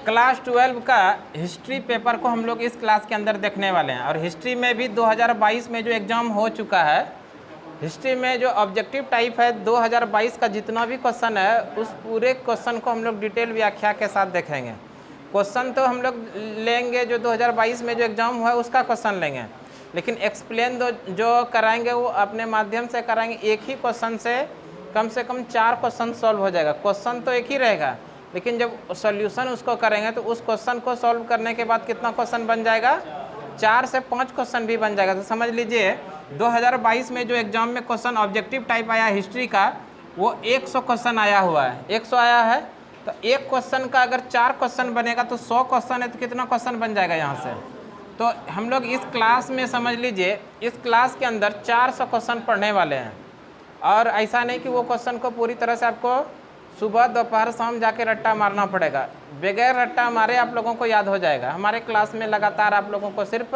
Class 12 का history paper को हम लोग इस क्लास के अंदर देखने वाले हैं। और हिस्ट्री में भी 2022 में जो एग्ज़ाम हो चुका है, हिस्ट्री में जो ऑब्जेक्टिव टाइप है 2022 का जितना भी क्वेश्चन है उस पूरे क्वेश्चन को हम लोग डिटेल व्याख्या के साथ देखेंगे। क्वेश्चन तो हम लोग लेंगे जो 2022 में जो एग्ज़ाम हुआ है उसका क्वेश्चन लेंगे, लेकिन एक्सप्लेन जो कराएंगे वो अपने माध्यम से कराएंगे। एक ही क्वेश्चन से कम 4 क्वेश्चन सॉल्व हो जाएगा। क्वेश्चन तो एक ही रहेगा, लेकिन जब सॉल्यूशन उसको करेंगे तो उस क्वेश्चन को सॉल्व करने के बाद कितना क्वेश्चन बन जाएगा, 4 से 5 क्वेश्चन भी बन जाएगा। तो समझ लीजिए 2022 में जो एग्ज़ाम में क्वेश्चन ऑब्जेक्टिव टाइप आया हिस्ट्री का, वो 100 क्वेश्चन आया हुआ है, 100 आया है। तो एक क्वेश्चन का अगर 4 क्वेश्चन बनेगा तो 100 क्वेश्चन है तो कितना क्वेश्चन बन जाएगा यहाँ से। तो हम लोग इस क्लास में समझ लीजिए इस क्लास के अंदर 400 क्वेश्चन पढ़ने वाले हैं। और ऐसा नहीं कि वो क्वेश्चन को पूरी तरह से आपको सुबह दोपहर शाम जाके रट्टा मारना पड़ेगा। बगैर रट्टा मारे आप लोगों को याद हो जाएगा। हमारे क्लास में लगातार आप लोगों को सिर्फ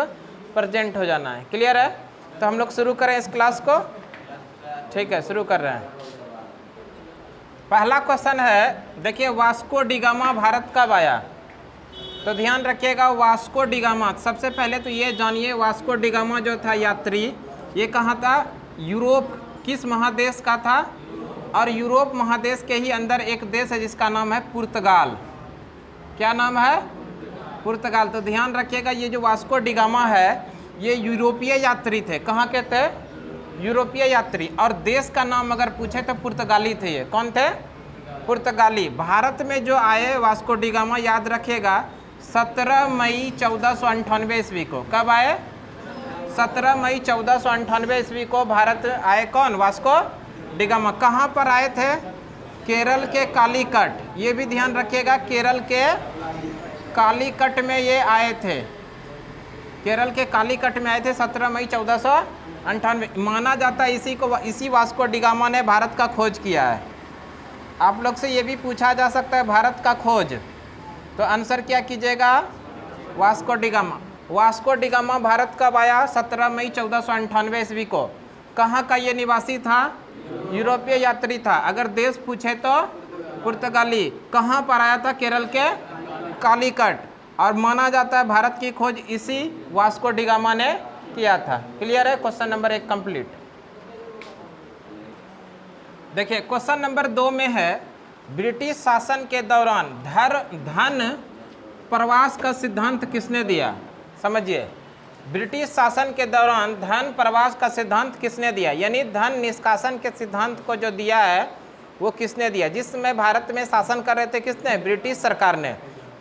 प्रेजेंट हो जाना है। क्लियर है? तो हम लोग शुरू करें इस क्लास को। ठीक है, शुरू कर रहे हैं। पहला क्वेश्चन है, देखिए वास्को डिगामा भारत कब आया? तो ध्यान रखिएगा वास्को डिगामा, सबसे पहले तो ये जानिए वास्को डिगामा जो था यात्री, ये कहाँ था? यूरोप। किस महादेश का था? और यूरोप महादेश के ही अंदर एक देश है जिसका नाम है पुर्तगाल। क्या नाम है? पुर्तगाल। तो ध्यान रखिएगा ये जो वास्को डिगामा है ये यूरोपीय यात्री थे। कहाँ के थे? यूरोपीय यात्री। और देश का नाम अगर पूछे तो पुर्तगाली थे। ये कौन थे? पुर्तगाली। भारत में जो आए वास्को डिगामा, याद रखिएगा 17 मई 1498 ईस्वी को। कब आए? 17 मई 1498 ईस्वी को भारत आए। कौन? Vasco da Gama. कहाँ पर आए थे? केरल के कालीकट। ये भी ध्यान रखिएगा केरल के कालीकट में ये आए थे। केरल के कालीकट में आए थे 17 मई 1498। माना जाता है इसी वास्को डिगामा ने भारत का खोज किया है। आप लोग से ये भी पूछा जा सकता है भारत का खोज, तो आंसर क्या कीजिएगा? Vasco da Gama. Vasco da Gama Bharat कब आया? 17 मई 1498 ईस्वी को। कहाँ का ये निवासी था? यूरोपीय यात्री था। अगर देश पूछे तो पुर्तगाली। कहाँ पर आया था? केरल के कालीकट। और माना जाता है भारत की खोज इसी वास्को डिगामा ने किया था। क्लियर है? Question number 1 complete. देखिए क्वेश्चन नंबर 2 में है, ब्रिटिश शासन के दौरान धन प्रवास का सिद्धांत किसने दिया? समझिए, ब्रिटिश शासन के दौरान धन प्रवास का सिद्धांत किसने दिया? यानी धन निष्कासन के सिद्धांत को जो दिया है वो किसने दिया? जिस समय भारत में शासन कर रहे थे किसने? ब्रिटिश सरकार ने।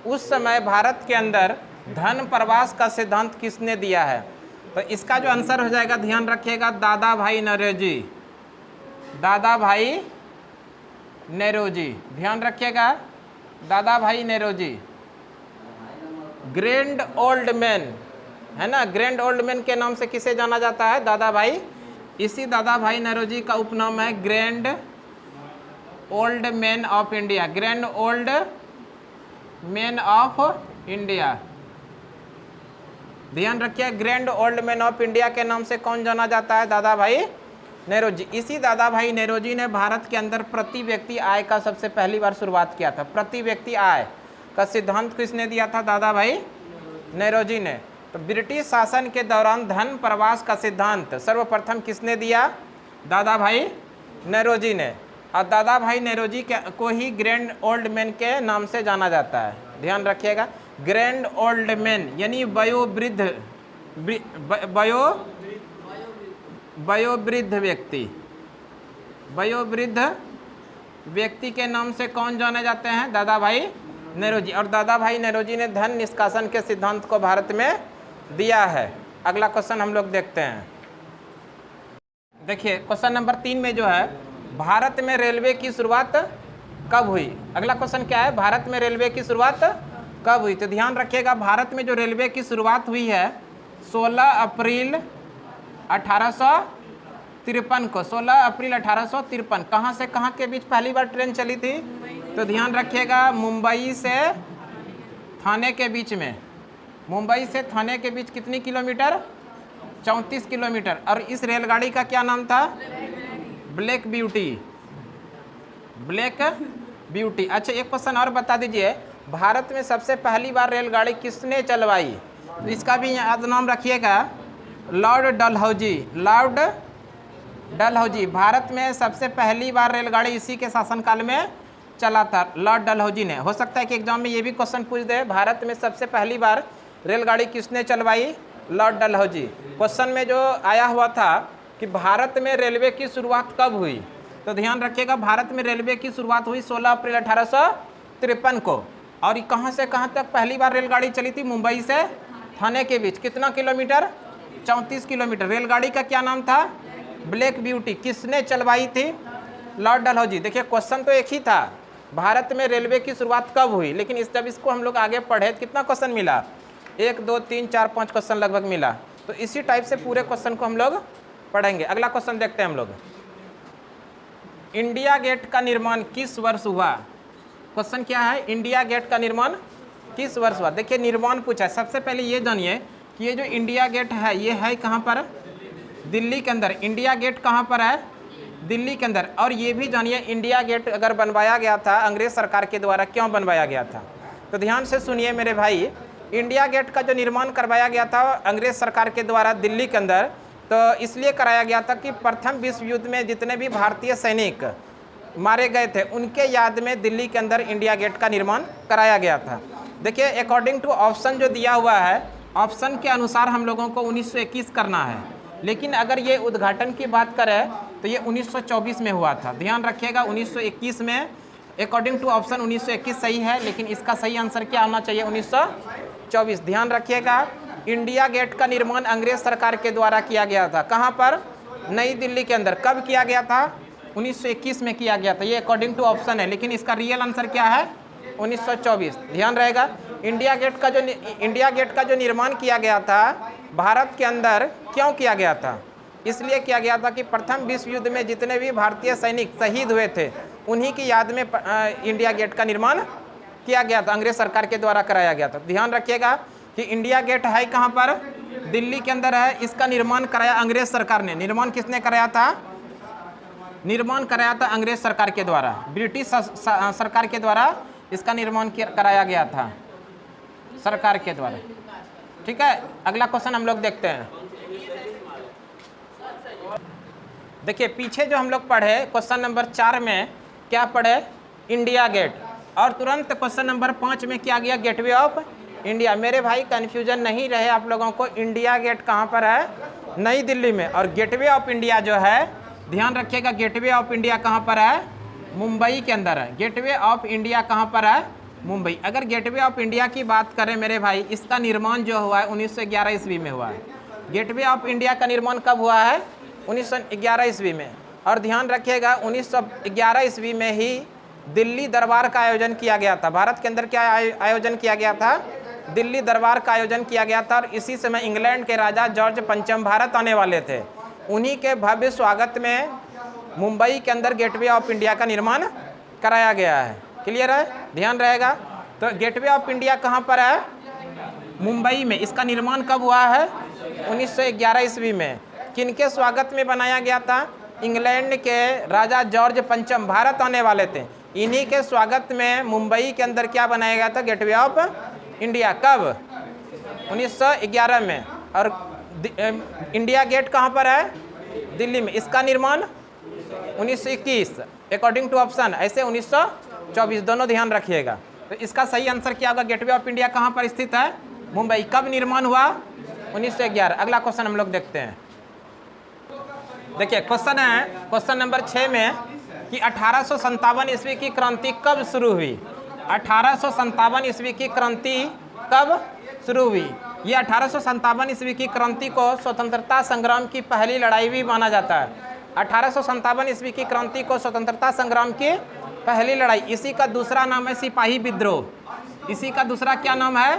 उस समय भारत के अंदर धन प्रवास का सिद्धांत किसने दिया है? तो इसका जो आंसर हो जाएगा, ध्यान रखिएगा, दादा भाई नौरोजी। दादा भाई नेरोजी। ध्यान रखिएगा, दादा भाई नेरोजी। ग्रैंड ओल्ड मैन है ना, ग्रैंड ओल्ड मैन के नाम से किसे जाना जाता है? दादा भाई। इसी दादा भाई नौरोजी का उपनाम है grand old man of India. Grand old man of India. ध्यान रखिए, grand old man of India के नाम से कौन जाना जाता है? दादा भाई नेरोजी। इसी दादा भाई नेरोजी ने भारत के अंदर प्रति व्यक्ति आय का सबसे पहली बार शुरुआत किया था। प्रति व्यक्ति आय का सिद्धांत किसने दिया था? दादा भाई नेरोजी ने। तो ब्रिटिश शासन के दौरान धन प्रवास का सिद्धांत सर्वप्रथम किसने दिया? दादा भाई नेरोजी ने। और दादा भाई नेरोजी को ही ग्रैंड ओल्ड मैन के नाम से जाना जाता है। ध्यान रखिएगा, ग्रैंड ओल्ड मैन यानी वयोवृद्ध व्यक्ति। वयोवृद्ध व्यक्ति के नाम से कौन जाने जाते हैं? दादा भाई नेरोजी। और दादा भाई नेरोजी ने धन निष्कासन के सिद्धांत को भारत में दिया है। अगला क्वेश्चन हम लोग देखते हैं। देखिए क्वेश्चन नंबर 3 में जो है, भारत में रेलवे की शुरुआत कब हुई? अगला क्वेश्चन क्या है? भारत में रेलवे की शुरुआत कब हुई? तो ध्यान रखिएगा, भारत में जो रेलवे की शुरुआत हुई है 16 अप्रैल 1853 को। 16 अप्रैल 1853। कहाँ से कहाँ के बीच पहली बार ट्रेन चली थी? तो ध्यान रखिएगा, मुंबई से थाने के बीच में। मुंबई से थाने के बीच कितनी किलोमीटर? 34 किलोमीटर। और इस रेलगाड़ी का क्या नाम था? Black beauty. Black beauty. अच्छा एक क्वेश्चन और बता दीजिए, भारत में सबसे पहली बार रेलगाड़ी किसने चलवाई? तो इसका भी याद नाम रखिएगा, Lord Dalhousie. Lord Dalhousie, Bharat में सबसे पहली बार रेलगाड़ी इसी के शासनकाल में चला था, लॉर्ड डलहौजी ने। हो सकता है कि एग्जाम में ये भी क्वेश्चन पूछ दे, भारत में सबसे पहली बार रेलगाड़ी किसने चलवाई? लॉर्ड डलहौजी। क्वेश्चन में जो आया हुआ था कि भारत में रेलवे की शुरुआत कब हुई, तो ध्यान रखिएगा, भारत में रेलवे की शुरुआत हुई 16 अप्रैल 1853 को। और ये कहाँ से कहाँ तक पहली बार रेलगाड़ी चली थी? मुंबई से थाने के बीच। कितना किलोमीटर? 34 किलोमीटर। रेलगाड़ी का क्या नाम था? Black beauty. किसने चलवाई थी? लॉर्ड डलहौजी। देखिए क्वेश्चन तो एक ही था, भारत में रेलवे की शुरुआत कब हुई, लेकिन जब इसको हम लोग आगे पढ़े तो कितना क्वेश्चन मिला? 1 2 3 4 5 क्वेश्चन लगभग मिला। तो इसी टाइप से पूरे क्वेश्चन को हम लोग पढ़ेंगे। अगला क्वेश्चन देखते हैं हम लोग, इंडिया गेट का निर्माण किस वर्ष हुआ? क्वेश्चन क्या है? इंडिया गेट का निर्माण किस वर्ष हुआ? देखिए निर्माण पूछा है। सबसे पहले ये जानिए कि ये जो इंडिया गेट है ये है कहाँ पर? दिल्ली के अंदर। इंडिया गेट कहाँ पर है? दिल्ली के अंदर। और ये भी जानिए इंडिया गेट अगर बनवाया गया था अंग्रेज सरकार के द्वारा, क्यों बनवाया गया था? तो ध्यान से सुनिए मेरे भाई, इंडिया गेट का जो निर्माण करवाया गया था अंग्रेज सरकार के द्वारा दिल्ली के अंदर, तो इसलिए कराया गया था कि प्रथम विश्व युद्ध में जितने भी भारतीय सैनिक मारे गए थे उनके याद में दिल्ली के अंदर इंडिया गेट का निर्माण कराया गया था। देखिए अकॉर्डिंग टू ऑप्शन जो दिया हुआ है, ऑप्शन के अनुसार हम लोगों को 1921 करना है, लेकिन अगर ये उद्घाटन की बात करें तो ये 1924 में हुआ था। ध्यान रखिएगा 1921 में, अकॉर्डिंग टू ऑप्शन 1921 सही है, लेकिन इसका सही आंसर क्या आना चाहिए? 1924। ध्यान रखिएगा इंडिया गेट का निर्माण अंग्रेज सरकार के द्वारा किया गया था। कहाँ पर? नई दिल्ली के अंदर। कब किया गया था? 1921 में किया गया था। ये अकॉर्डिंग टू ऑप्शन है, लेकिन इसका रियल आंसर क्या है? 1924। ध्यान रहेगा इंडिया गेट का जो निर्माण किया गया था भारत के अंदर, क्यों किया गया था? इसलिए किया गया था कि प्रथम विश्व युद्ध में जितने भी भारतीय सैनिक शहीद हुए थे उन्हीं की याद में इंडिया गेट का निर्माण किया गया था, अंग्रेज सरकार के द्वारा कराया गया था। ध्यान रखिएगा कि इंडिया गेट है कहाँ पर? दिल्ली के अंदर है। इसका निर्माण कराया अंग्रेज सरकार ने। निर्माण किसने कराया था? निर्माण कराया था अंग्रेज सरकार के द्वारा, ब्रिटिश सरकार के द्वारा इसका निर्माण कराया गया था, सरकार के द्वारा। ठीक है, अगला क्वेश्चन हम लोग देखते हैं। देखिए पीछे जो हम लोग पढ़े क्वेश्चन नंबर 4 में क्या पढ़े? India gate. और तुरंत क्वेश्चन नंबर 5 में क्या गया? Gateway of India. मेरे भाई कंफ्यूजन नहीं रहे आप लोगों को, इंडिया गेट कहाँ पर है? नई दिल्ली में। और गेटवे ऑफ इंडिया जो है, ध्यान रखिएगा गेटवे ऑफ इंडिया कहाँ पर है? मुंबई के अंदर है। गेटवे ऑफ इंडिया कहाँ पर है? मुंबई। अगर गेटवे ऑफ इंडिया की बात करें मेरे भाई, इसका निर्माण जो हुआ है 1911 ईस्वी में हुआ है। गेटवे ऑफ इंडिया का निर्माण कब हुआ है? 1911 ईस्वी में। और ध्यान रखिएगा 1911 ईस्वी में ही दिल्ली दरबार का आयोजन किया गया था। भारत के अंदर क्या आयोजन किया गया था? दिल्ली दरबार का आयोजन किया गया था। और इसी समय इंग्लैंड के राजा जॉर्ज पंचम भारत आने वाले थे। उन्हीं के भव्य स्वागत में मुंबई के अंदर गेटवे ऑफ इंडिया का निर्माण कराया गया है। क्लियर है? ध्यान रहेगा। तो गेटवे ऑफ इंडिया कहाँ पर है? मुंबई में। इसका निर्माण कब हुआ है? 1911 ईस्वी में। किनके स्वागत में बनाया गया था? इंग्लैंड के राजा जॉर्ज पंचम भारत आने वाले थे, इन्हीं के स्वागत में मुंबई के अंदर क्या बनाया गया था? Gateway of India. कब? 1911 में। और इंडिया गेट कहाँ पर है? दिल्ली में। इसका निर्माण 1921 अकॉर्डिंग टू ऑप्शन, ऐसे 1924, दोनों ध्यान रखिएगा। तो इसका सही आंसर क्या होगा? गेटवे ऑफ इंडिया कहाँ पर स्थित है? मुंबई। कब निर्माण हुआ? 1911। अगला क्वेश्चन हम लोग देखते हैं। देखिए क्वेश्चन है क्वेश्चन नंबर 6 में कि 1857 ईस्वी की क्रांति कब शुरू हुई? 1857 ईस्वी की क्रांति कब शुरू हुई? ये 1857 ईस्वी की क्रांति को स्वतंत्रता संग्राम की पहली लड़ाई भी माना जाता है। 1857 ईस्वी की क्रांति को स्वतंत्रता संग्राम की पहली लड़ाई। इसी का दूसरा नाम है सिपाही विद्रोह। इसी का दूसरा क्या नाम है?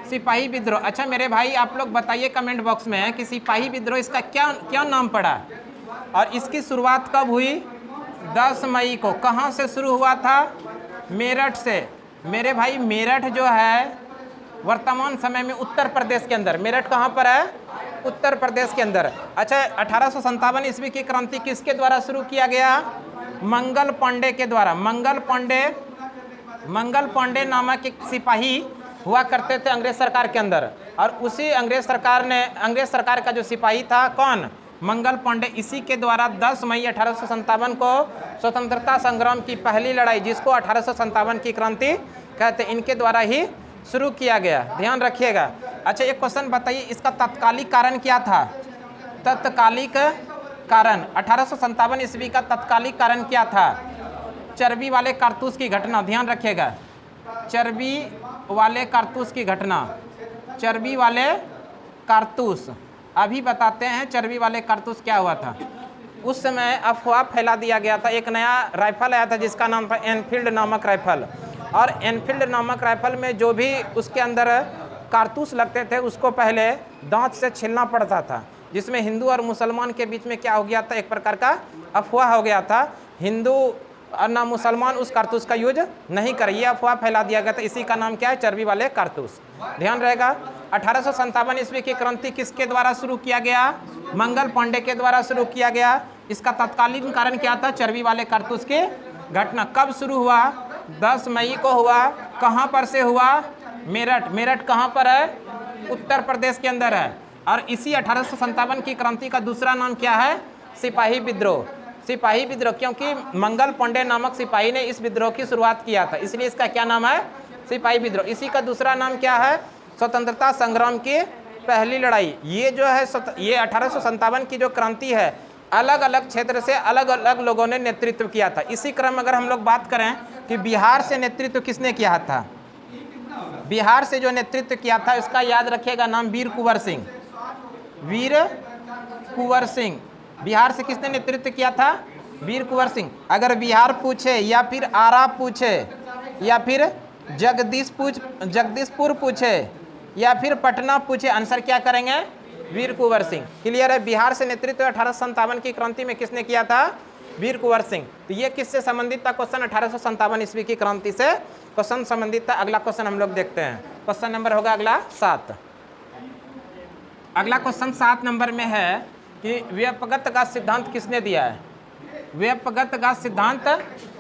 सिपाही विद्रोह। अच्छा मेरे भाई आप लोग बताइए कमेंट बॉक्स में कि सिपाही विद्रोह इसका क्या नाम पड़ा और इसकी शुरुआत कब हुई? 10 मई को। कहाँ से शुरू हुआ था? मेरठ से। मेरे भाई मेरठ जो है वर्तमान समय में उत्तर प्रदेश के अंदर। मेरठ कहाँ पर है? उत्तर प्रदेश के अंदर। अच्छा 1857 ईस्वी की क्रांति किसके द्वारा शुरू किया गया? मंगल पांडे के द्वारा। मंगल पांडे मंगल पांडे नामक एक सिपाही हुआ करते थे अंग्रेज सरकार के अंदर, और उसी अंग्रेज सरकार का जो सिपाही था कौन, मंगल पांडे, इसी के द्वारा 10 मई 1857 को स्वतंत्रता संग्राम की पहली लड़ाई, जिसको 1857 की क्रांति कहते, इनके द्वारा ही शुरू किया गया। ध्यान रखिएगा। अच्छा, एक क्वेश्चन बताइए, इसका तत्कालिक कारण क्या था? तत्कालिक कारण 1857 ईस्वी का तत्कालिक कारण क्या था? चर्बी वाले कारतूस की घटना। ध्यान रखिएगा, चर्बी वाले कारतूस की घटना। चर्बी वाले कारतूस, अभी बताते हैं चर्बी वाले कारतूस क्या हुआ था। उस समय अफवाह फैला दिया गया था, एक नया राइफल आया था जिसका नाम था एनफील्ड नामक राइफल, और एनफील्ड नामक राइफल में जो भी उसके अंदर कारतूस लगते थे उसको पहले दांत से छीलना पड़ता था, जिसमें हिंदू और मुसलमान के बीच में क्या हो गया था, एक प्रकार का अफवाह हो गया था, हिंदू और ना मुसलमान उस कारतूस का यूज नहीं करे, ये अफवाह फैला दिया गया था। इसी का नाम क्या है? चर्बी वाले कारतूस। ध्यान रहेगा। 1857 ईस्वी की क्रांति किसके द्वारा शुरू किया गया? मंगल पांडे के द्वारा शुरू किया गया। इसका तत्कालीन कारण क्या था? चर्बी वाले कारतूस की घटना। कब शुरू हुआ? 10 मई को हुआ। कहाँ पर से हुआ? मेरठ। मेरठ कहाँ पर है? उत्तर प्रदेश के अंदर है। और इसी 1857 की क्रांति का दूसरा नाम क्या है? सिपाही विद्रोह। सिपाही विद्रोह, क्योंकि मंगल पांडे नामक सिपाही ने इस विद्रोह की शुरुआत किया था, इसलिए इसका क्या नाम है? सिपाही विद्रोह। इसी का दूसरा नाम क्या है? स्वतंत्रता संग्राम की पहली लड़ाई। ये जो है ये 1857 की जो क्रांति है, अलग अलग क्षेत्र से अलग अलग लोगों ने नेतृत्व किया था। इसी क्रम अगर हम लोग बात करें कि बिहार से नेतृत्व किसने किया था? बिहार से जो नेतृत्व किया था इसका याद रखिएगा नाम वीर कुंवर सिंह। वीर कुंवर सिंह। बिहार से किसने नेतृत्व किया था? वीर कुंवर सिंह। अगर बिहार पूछे या फिर आरा पूछे या फिर जगदीशपुर पूछे या फिर पटना पूछे, आंसर क्या करेंगे? वीर कुंवर सिंह। क्लियर है? बिहार से नेतृत्व 1857 की क्रांति में किसने किया था? वीर कुंवर सिंह। तो ये किससे संबंधित था क्वेश्चन? 1857 ईस्वी की क्रांति से क्वेश्चन संबंधित था। अगला क्वेश्चन हम लोग देखते हैं। क्वेश्चन नंबर होगा अगला 7। अगला क्वेश्चन 7 नंबर में है कि व्यापकत्व का सिद्धांत किसने दिया है? व्यापकत्व का सिद्धांत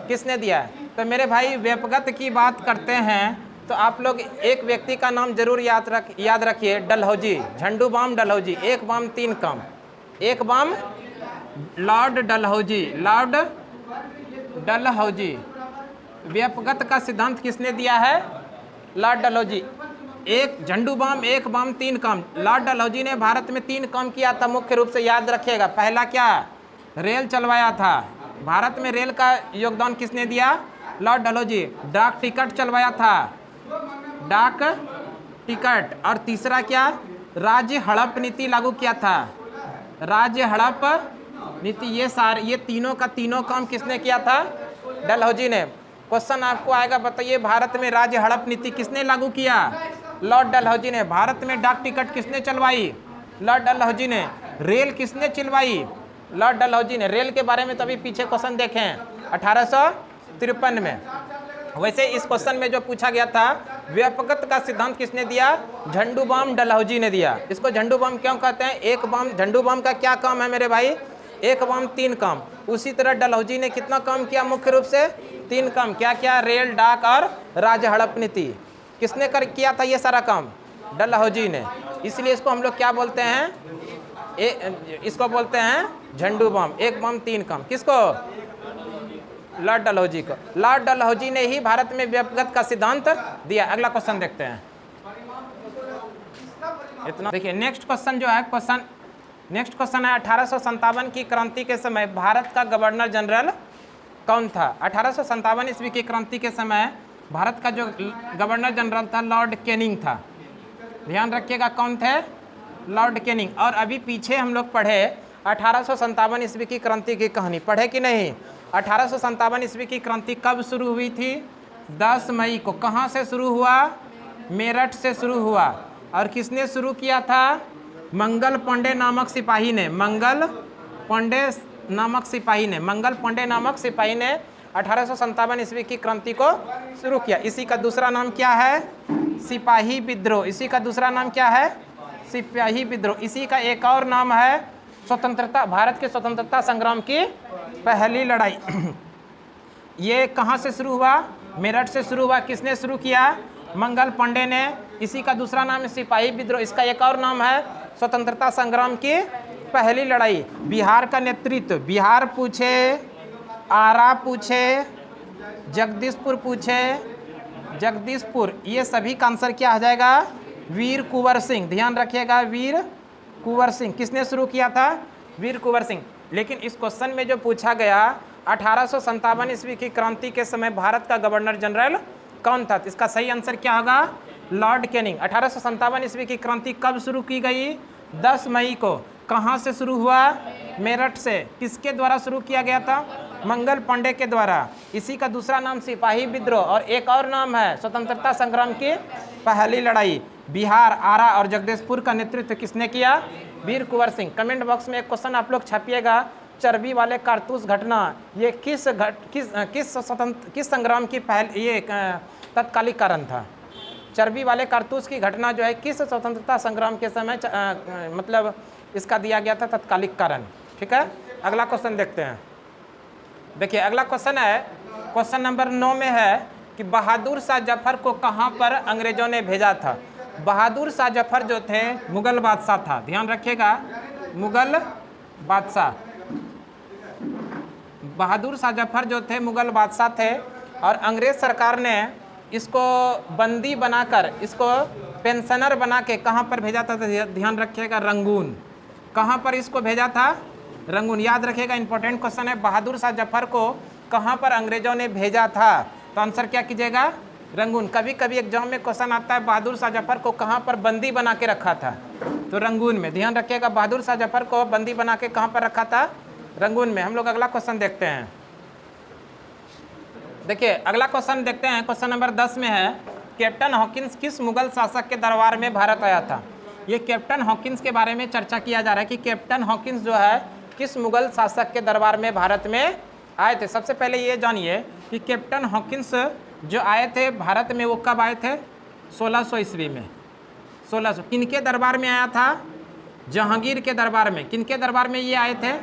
किसने दिया है? तो मेरे भाई, व्यापकत्व की बात करते हैं तो आप लोग एक व्यक्ति का नाम जरूर याद रखिए, डलहौजी, झंडू बाम डलहौजी। एक बाम तीन काम, एक balm Lord Dalhousie. Lord Dalhousie. व्यापकत्व का सिद्धांत किसने दिया है? Lord Dalhousie. एक झंडू बाम, एक बाम तीन काम। लॉर्ड डलहौजी ने भारत में 3 काम किया था, मुख्य रूप से याद रखिएगा। पहला क्या? रेल चलवाया था। भारत में रेल का योगदान किसने दिया? लॉर्ड डलहौजी। डाक टिकट चलवाया था, डाक टिकट। और तीसरा क्या? राज्य हड़प नीति लागू किया था, राज्य हड़प नीति। ये तीनों का तीनों काम किसने किया था? डलहौजी ने। क्वेश्चन आपको आएगा, बताइए भारत में राज्य हड़प नीति किसने लागू किया? लॉर्ड डलहौजी ने। भारत में डाक टिकट किसने चलवाई? लॉर्ड डलहौजी ने। रेल किसने चलवाई? लॉर्ड डलहौजी ने। रेल के बारे में तभी पीछे क्वेश्चन देखें 1853 में। वैसे इस क्वेश्चन में जो पूछा गया था, व्यापकत्व का सिद्धांत किसने दिया? झंडू बाम डलहौजी ने दिया। इसको झंडू बाम क्यों कहते हैं? एक बाम, झंडू बाम का क्या काम है मेरे भाई? एक बाम तीन काम। उसी तरह डलहौजी ने कितना काम किया? मुख्य रूप से 3 काम। क्या क्या? रेल, डाक और राज्य हड़प नीति। किसने किया था ये सारा काम? डलहौजी ने। इसलिए इसको हम लोग क्या बोलते हैं? इसको बोलते हैं झंडू बाम। एक बाम तीन काम। किसको? लॉर्ड डलहौजी को। लॉर्ड डलहौजी ने ही भारत में व्यापकत्व का सिद्धांत दिया। अगला क्वेश्चन देखते हैं। इतना देखिए। नेक्स्ट क्वेश्चन जो है, नेक्स्ट क्वेश्चन है 1857 की क्रांति के समय भारत का गवर्नर जनरल कौन था? 1857 ईस्वी की क्रांति के समय भारत का जो गवर्नर जनरल था लॉर्ड कैनिंग था। ध्यान रखिएगा, कौन थे? Lord Canning. और अभी पीछे हम लोग पढ़े 1857 ईस्वी की क्रांति की कहानी, पढ़े कि नहीं? 1857 ईस्वी की क्रांति कब शुरू हुई थी? 10 मई को। कहाँ से शुरू हुआ? मेरठ से शुरू हुआ। और किसने शुरू किया था? मंगल पांडे नामक सिपाही ने। मंगल पांडे नामक सिपाही ने 1857 ईस्वी की क्रांति को शुरू किया। इसी का दूसरा नाम क्या है? सिपाही विद्रोह। इसी का दूसरा नाम क्या है? सिपाही विद्रोह। इसी का एक और नाम है स्वतंत्रता, भारत के स्वतंत्रता संग्राम की पहली लड़ाई। ये कहाँ से शुरू हुआ? मेरठ से शुरू हुआ। किसने शुरू किया? मंगल पांडे ने। इसी का दूसरा नाम है सिपाही विद्रोह। इसका एक और नाम है स्वतंत्रता संग्राम की पहली लड़ाई। बिहार का नेतृत्व, बिहार पूछे, आरा पूछे, जगदीशपुर पूछे, जगदीशपुर, ये सभी का आंसर क्या आ जाएगा? वीर कुंवर सिंह। ध्यान रखिएगा, वीर कुंवर सिंह। किसने शुरू किया था? वीर कुंवर सिंह। लेकिन इस क्वेश्चन में जो पूछा गया 1857 ईस्वी की क्रांति के समय भारत का गवर्नर जनरल कौन था? इसका सही आंसर क्या होगा? Lord Canning. 1857 ईस्वी की क्रांति कब शुरू की गई? 10 मई को। कहाँ से शुरू हुआ? मेरठ से। किसके द्वारा शुरू किया गया था? मंगल पांडे के द्वारा। इसी का दूसरा नाम सिपाही विद्रोह और एक और नाम है स्वतंत्रता संग्राम की पहली लड़ाई। बिहार, आरा और जगदीशपुर का नेतृत्व किसने किया? वीर कुंवर सिंह। कमेंट बॉक्स में एक क्वेश्चन आप लोग छापिएगा, चर्बी वाले कारतूस घटना ये किस संग्राम की ये तत्कालिक कारण था? चर्बी वाले कारतूस की घटना जो है किस स्वतंत्रता संग्राम के समय मतलब इसका दिया गया था तत्कालिक कारण। ठीक है, अगला क्वेश्चन देखते हैं। देखिए अगला क्वेश्चन है, क्वेश्चन नंबर 9 में है कि बहादुर शाह जफर को कहाँ पर अंग्रेजों ने भेजा था? बहादुर शाह जफर जो थे मुगल बादशाह था। ध्यान रखिएगा, मुगल बादशाह। बहादुर शाह जफर जो थे मुगल बादशाह थे और अंग्रेज सरकार ने इसको बंदी बनाकर इसको पेंशनर बना के कहाँ पर भेजा था? ध्यान रखिएगा, रंगून। कहाँ पर इसको भेजा था? रंगून। याद रखिएगा, इंपॉर्टेंट क्वेश्चन है। बहादुर शाह जफर को कहाँ पर अंग्रेजों ने भेजा था? तो आंसर क्या कीजिएगा? रंगून। कभी कभी एग्जाम में क्वेश्चन आता है बहादुर शाह जफर को कहाँ पर बंदी बना के रखा था, तो रंगून में। ध्यान रखिएगा, बहादुर शाह जफर को बंदी बना के कहाँ पर रखा था? रंगून में। हम लोग अगला क्वेश्चन देखते हैं। देखिए अगला क्वेश्चन देखते हैं, क्वेश्चन नंबर 10 में है, कैप्टन हॉकिंस किस मुगल शासक के दरबार में भारत आया था? ये कैप्टन हॉकिंस के बारे में चर्चा किया जा रहा है कि कैप्टन हॉकिंस जो है किस मुगल शासक के दरबार में भारत में आए थे। सबसे पहले ये जानिए कि कैप्टन हॉकिंस जो आए थे भारत में वो कब आए थे? 1600 ईस्वी में। 1600। किनके दरबार में आया था? जहांगीर के दरबार में। किनके दरबार में ये आए थे?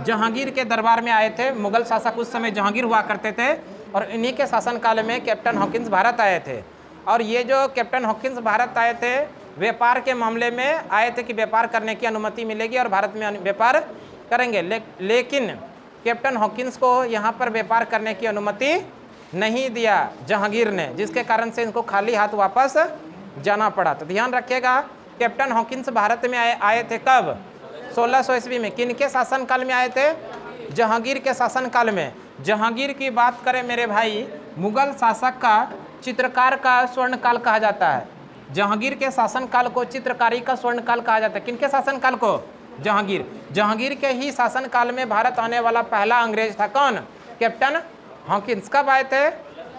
जहांगीर के दरबार में आए थे। मुगल शासक उस समय जहांगीर हुआ करते थे और इन्हीं के शासनकाल में कैप्टन हॉकिंस भारत आए थे। और ये जो कैप्टन हॉकिंस भारत आए थे व्यापार के मामले में आए थे कि व्यापार करने की अनुमति मिलेगी और भारत में व्यापार करेंगे। लेकिन कैप्टन हॉकिंस को यहाँ पर व्यापार करने की अनुमति नहीं दिया जहांगीर ने, जिसके कारण से इनको खाली हाथ वापस जाना पड़ा। तो ध्यान रखिएगा, कैप्टन हॉकिंस भारत में आए थे कब? 1600 ईस्वी में। किनके शासनकाल में आए थे? जहांगीर के शासनकाल में। जहांगीर की बात करें मेरे भाई, मुगल शासक का चित्रकार का स्वर्णकाल कहा जाता है। जहांगीर के शासनकाल को चित्रकारी का स्वर्णकाल कहा जाता है। किनके शासनकाल को? जहांगीर। जहांगीर के ही शासनकाल में भारत आने वाला पहला अंग्रेज था कौन? Captain Hawkins. कब आए थे?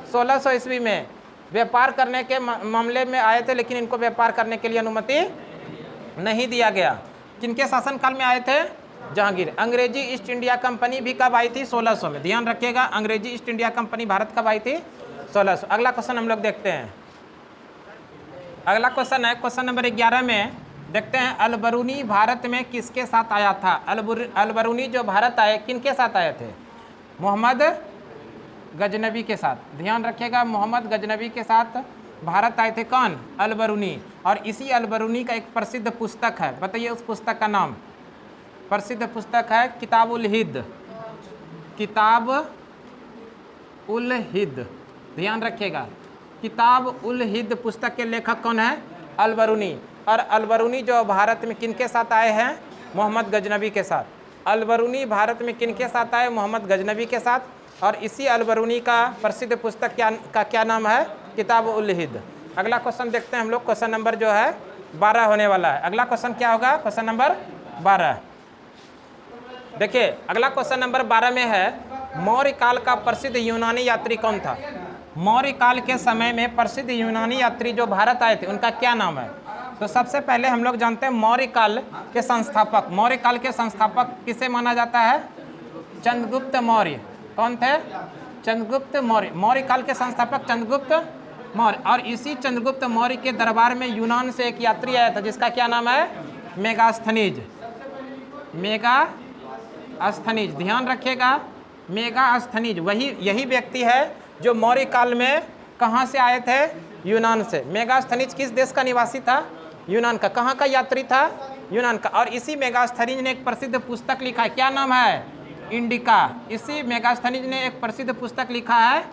1600 ईस्वी में। व्यापार करने के मामले में आए थे, लेकिन इनको व्यापार करने के लिए अनुमति नहीं दिया गया। किनके शासनकाल में आए थे? जहांगीर। अंग्रेजी ईस्ट इंडिया कंपनी भी कब आई थी? 1600 में। ध्यान रखिएगा, अंग्रेजी ईस्ट इंडिया कंपनी भारत कब आई थी? 1600। अगला क्वेश्चन हम लोग देखते हैं। अगला क्वेश्चन है क्वेश्चन नंबर 11 में देखते हैं, अलबरूनी भारत में किसके साथ आया था? अलबरूनी जो भारत आए किनके साथ आए थे? मोहम्मद गजनबी के साथ। ध्यान रखिएगा, मोहम्मद गजनबी के साथ भारत आए थे कौन? अलबरूनी। और इसी अलबरूनी का एक प्रसिद्ध पुस्तक है, बताइए उस पुस्तक का नाम। प्रसिद्ध पुस्तक है किताब उल हिंद। किताब उल हिंद। ध्यान रखिएगा, किताब उल हिंद पुस्तक के लेखक कौन है? अलबरूनी। और अलबरूनी जो भारत में किनके साथ आए हैं? मोहम्मद गजनबी के साथ। अलबरूनी भारत में किनके साथ आए? मोहम्मद गजनबी के साथ। और इसी अलबरूनी का प्रसिद्ध पुस्तक का क्या नाम है? किताब उल हिंद। अगला क्वेश्चन देखते हैं हम लोग, क्वेश्चन नंबर जो है 12 होने वाला है। अगला क्वेश्चन क्या होगा? Question number 12। देखिए अगला क्वेश्चन नंबर 12 में है, मौर्य काल का प्रसिद्ध यूनानी यात्री कौन था? मौर्य काल के समय में प्रसिद्ध यूनानी यात्री जो भारत आए थे उनका क्या नाम है? तो सबसे पहले हम लोग जानते हैं मौर्य काल के संस्थापक। मौर्य काल के संस्थापक किसे माना जाता है? चंद्रगुप्त मौर्य। कौन थे? चंद्रगुप्त मौर्य। मौर्य काल के संस्थापक चंद्रगुप्त मौर्य। और इसी चंद्रगुप्त मौर्य के दरबार में यूनान से एक यात्री आया था जिसका क्या नाम है? मेगास्थनीज। मेगास्थनीज। ध्यान रखिएगा, मेगास्थनीज यही व्यक्ति है जो मौर्य काल में कहाँ से आए थे? यूनान से। मेगास्थनीज किस देश का निवासी था? यूनान का। कहाँ का यात्री था? यूनान का। और इसी मेगास्थनीज ने एक प्रसिद्ध पुस्तक लिखा है, क्या नाम है? इंडिका। इसी मेगास्थनीज ने एक प्रसिद्ध पुस्तक लिखा है,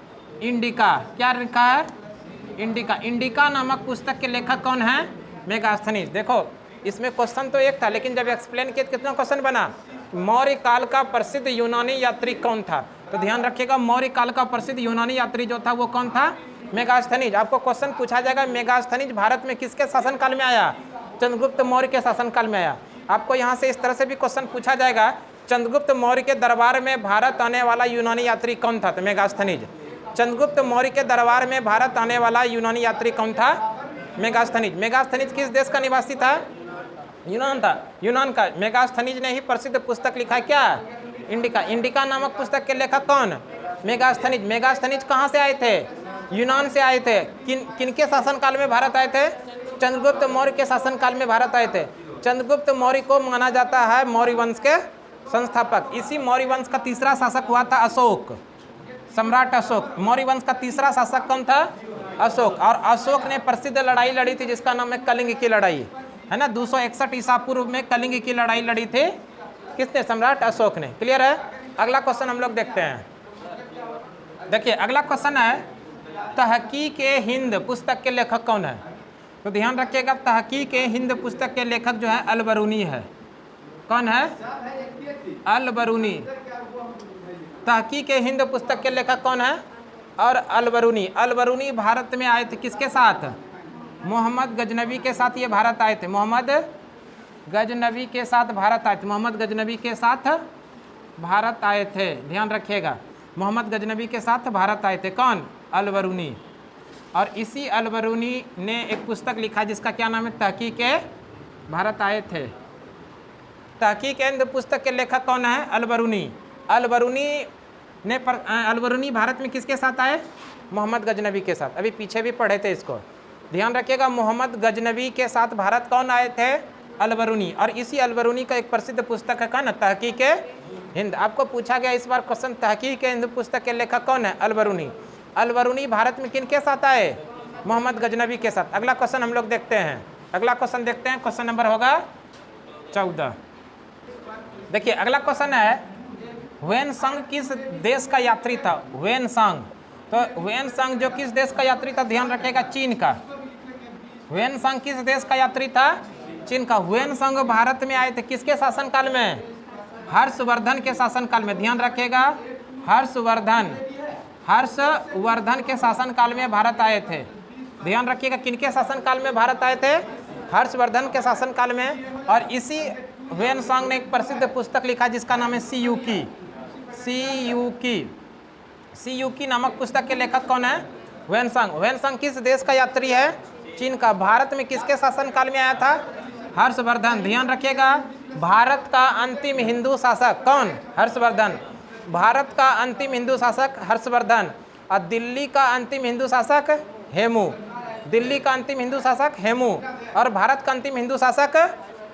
इंडिका। क्या लिखा है? इंडिका। इंडिका नामक पुस्तक के लेखक कौन है? मेगास्थनीज। देखो इसमें क्वेश्चन तो एक था, लेकिन जब एक्सप्लेन किया कितना क्वेश्चन बना? मौर्य काल का प्रसिद्ध यूनानी यात्री कौन था? तो ध्यान रखिएगा, मौर्य काल का प्रसिद्ध यूनानी यात्री जो था वो कौन था? मेगास्थनीज। आपको क्वेश्चन पूछा जाएगा मेगास्थनीज भारत में किसके शासनकाल में आया? चंद्रगुप्त मौर्य के शासनकाल में आया। आपको यहाँ से इस तरह से भी क्वेश्चन पूछा जाएगा, चंद्रगुप्त मौर्य के दरबार में भारत आने वाला यूनानी यात्री कौन था? तो मेगास्थनीज। चंद्रगुप्त मौर्य के दरबार में भारत आने वाला यूनानी यात्री कौन था? मेगास्थनीज। मेगास्थनीज किस देश का निवासी था? यूनान था। यूनान का। मेगास्थनीज ने ही प्रसिद्ध पुस्तक लिखा है, क्या? इंडिका। इंडिका नामक पुस्तक के लेखक कौन? मेगास्थनीज। मेगास्थनीज कहाँ से आए थे? यूनान से आए थे। किनके शासनकाल में भारत आए थे? चंद्रगुप्त मौर्य के शासनकाल में भारत आए थे। चंद्रगुप्त मौर्य को माना जाता है मौर्य वंश के संस्थापक। इसी मौर्य वंश का तीसरा शासक हुआ था अशोक, सम्राट अशोक। मौर्य वंश का तीसरा शासक कौन था? अशोक। और अशोक ने प्रसिद्ध लड़ाई लड़ी थी जिसका नाम है कलिंग की लड़ाई, है ना। 261 ईसा पूर्व में कलिंग की लड़ाई लड़ी थी। किसने? सम्राट अशोक ने। क्लियर है? अगला क्वेश्चन हम लोग देखते हैं। देखिए अगला क्वेश्चन है, तहकीक-ए-हिंद पुस्तक के लेखक कौन है? तो ध्यान रखिएगा, तहकीक-ए-हिंद पुस्तक के लेखक जो है अल-बरूनी है। कौन है? अल-बरूनी। तहकीक-ए-हिंद पुस्तक के लेखक कौन है? और अल-बरूनी। अल-बरूनी भारत में आए थे किसके साथ? मोहम्मद गजनबी के साथ ये भारत आए थे। मोहम्मद गजनबी के साथ भारत आए थे। मोहम्मद गजनबी के साथ भारत आए थे। ध्यान रखिएगा, मोहम्मद गजनबी के साथ भारत आए थे। कौन? अल-बरूनी। और इसी अल-बरूनी ने एक पुस्तक लिखा जिसका क्या नाम है? तहकीक-ए-भारत आए थे। तहकीक-ए-हिंद पुस्तक के लेखक कौन है? अल-बरूनी। अल-बरूनी भारत में किसके साथ आए? मोहम्मद गजनबी के साथ। अभी पीछे भी पढ़े थे इसको। ध्यान रखिएगा, मोहम्मद गजनबी के साथ भारत कौन आए थे? अल-बरूनी। और इसी अल-बरूनी का एक प्रसिद्ध पुस्तक है कौन? तहकीक-ए-हिंद। आपको पूछा गया इस बार क्वेश्चन, तहकीक-ए-हिंद पुस्तक के लेखक कौन है? अल-बरूनी। अल-बरूनी भारत में किन के साथ आए? मोहम्मद गजनबी के साथ। अगला क्वेश्चन हम लोग देखते हैं। अगला क्वेश्चन देखते हैं, क्वेश्चन नंबर होगा 14। देखिए अगला क्वेश्चन है, ह्वेनसांग किस देश का यात्री था? ह्वेनसांग। तो ह्वेनसांग जो किस देश का यात्री था? ध्यान रखिएगा, चीन का। ह्वेनसांग किस देश का यात्री था? चीन का। ह्वेनसांग भारत में आए थे किसके शासनकाल में? हर्षवर्धन के शासनकाल में। ध्यान रखिएगा, हर्षवर्धन के शासनकाल में भारत आए थे। ध्यान रखिएगा, किनके शासनकाल में भारत आए थे? हर्षवर्धन के शासनकाल में। और इसी ह्वेनसांग ने एक प्रसिद्ध पुस्तक लिखा जिसका नाम है सीयूकी नामक पुस्तक के लेखक कौन है? ह्वेनसांग। ह्वेनसांग किस देश का यात्री है? चीन का। भारत में किसके शासनकाल में आया था? हर्षवर्धन। ध्यान रखिएगा, भारत का अंतिम हिंदू शासक कौन? हर्षवर्धन। भारत का अंतिम हिंदू शासक हर्षवर्धन। और दिल्ली का अंतिम हिंदू शासक हेमू। दिल्ली का अंतिम हिंदू शासक हेमू और भारत का अंतिम हिंदू शासक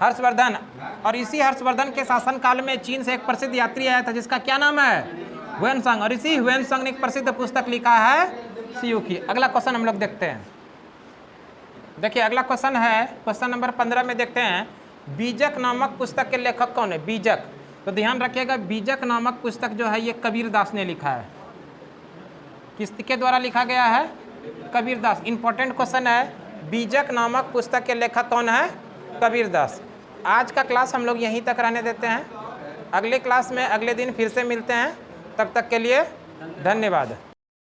हर्षवर्धन। और इसी हर्षवर्धन के शासनकाल में चीन से एक प्रसिद्ध यात्री आया था जिसका क्या नाम है? ह्वेनसांग। और इसी ह्वेनसांग ने एक प्रसिद्ध पुस्तक लिखा है सीयूकी। अगला क्वेश्चन हम लोग देखते हैं। देखिए अगला क्वेश्चन है, क्वेश्चन नंबर 15 में देखते हैं, बीजक नामक पुस्तक के लेखक कौन है? बीजक। तो ध्यान रखिएगा, बीजक नामक पुस्तक जो है ये कबीरदास ने लिखा है। किसके द्वारा लिखा गया है? कबीरदास। इंपॉर्टेंट क्वेश्चन है, बीजक नामक पुस्तक के लेखक कौन है? कबीरदास। आज का क्लास हम लोग यहीं तक रहने देते हैं। अगले क्लास में अगले दिन फिर से मिलते हैं। तब तक के लिए धन्यवाद।